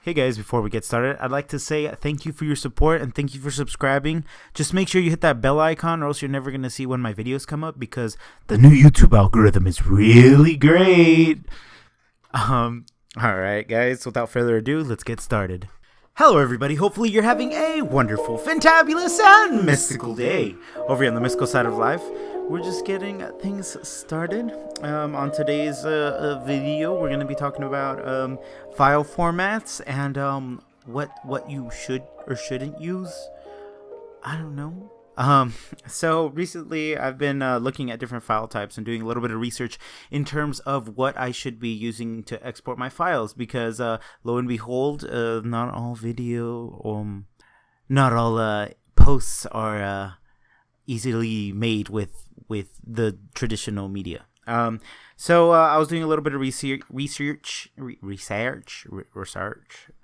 Hey guys, before we get started, I'd like to say thank you for your support and thank you for subscribing. Just make sure you hit that bell icon or else you're never going to see when my videos come up because the new YouTube algorithm is really great. Alright guys, without further ado, let's get started. Hello everybody, hopefully you're having a wonderful, fantabulous, and mystical day. Over here on the mystical side of life, we're just getting things started. On today's video, we're going to be talking about file formats and what you should or shouldn't use. I don't know. So recently I've been looking at different file types and doing a little bit of research in terms of what I should be using to export my files because lo and behold, not all video, not all posts are easily made with the traditional media. So I was doing a little bit of research,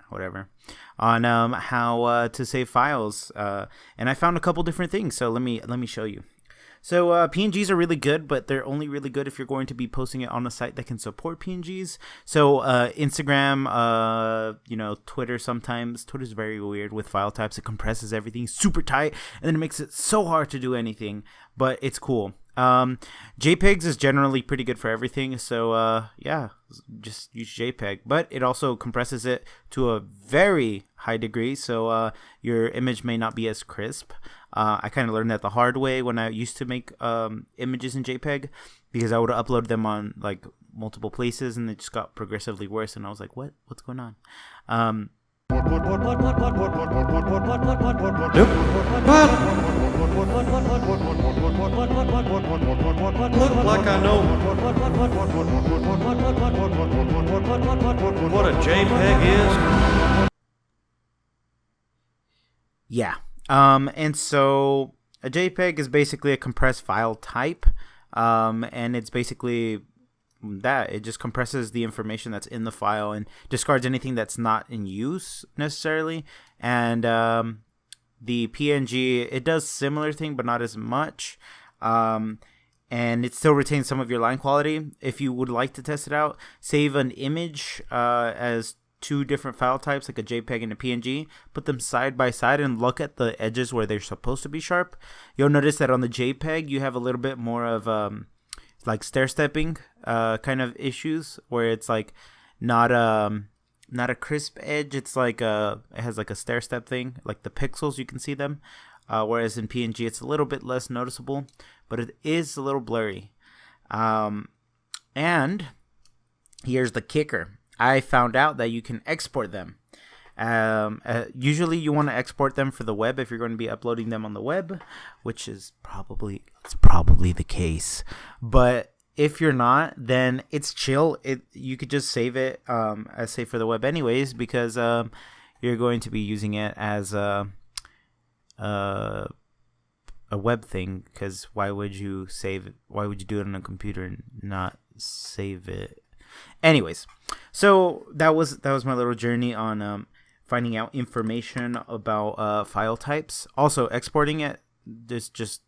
whatever, on how to save files, and I found a couple different things. So let me show you. So PNGs are really good, but they're only really good if you're going to be posting it on a site that can support PNGs. So Instagram, Twitter sometimes. Twitter's very weird with file types. It compresses everything super tight, and then it makes it so hard to do anything, but it's cool. JPEGs is generally pretty good for everything, so yeah, just use JPEG, but it also compresses it to a very high degree, so your image may not be as crisp. I kind of learned that the hard way when I used to make images in JPEG, because I would upload them on like multiple places and it just got progressively worse, and I was like, what's going on? Look like I know what a JPEG is. Yeah. And so a JPEG is basically a compressed file type. And it's basically that it just compresses the information that's in the file and discards anything that's not in use necessarily. And the PNG, it does similar thing but not as much, and it still retains some of your line quality. If you would like to test it out, save an image as two different file types, like a JPEG and a PNG, put them side by side and look at the edges where they're supposed to be sharp. You'll notice that on the JPEG you have a little bit more of like stair-stepping kind of issues, where it's like not a crisp edge. It's like it has like a stair-step thing, like the pixels, you can see them, whereas in PNG it's a little bit less noticeable, but it is a little blurry. And here's the kicker. I found out that you can export them. Usually you want to export them for the web if you're going to be uploading them on the web, which is probably the case. But if you're not, then it's chill. You could just save it as save for the web anyways, because you're going to be using it as a web thing. Because why would you save it? Why would you do it on a computer and not save it? Anyways, so that was my little journey on finding out information about file types. Also, exporting it is just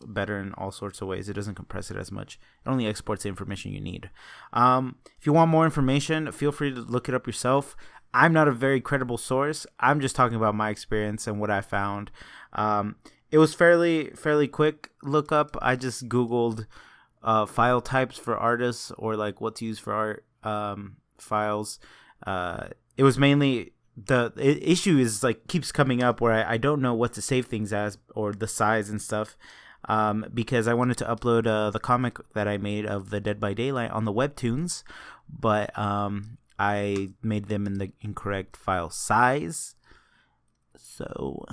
better in all sorts of ways. It doesn't compress it as much. It only exports the information you need. If you want more information, feel free to look it up yourself. I'm not a very credible source. I'm just talking about my experience and what I found. It was fairly quick look up. I just Googled file types for artists, or like what to use for art files. It was mainly the issue is like keeps coming up where I don't know what to save things as, or the size and stuff, because I wanted to upload the comic that I made of the Dead by Daylight on the webtoons, but I made them in the incorrect file size. So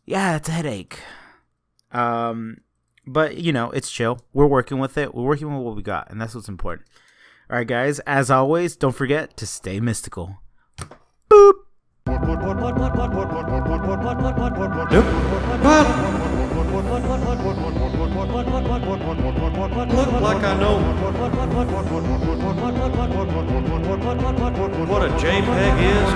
yeah, it's a headache. But you know, it's chill. We're working with it. We're working with what we got, and that's what's important. All right, guys. As always, don't forget to stay mystical. Boop. Look like I know what a JPEG is.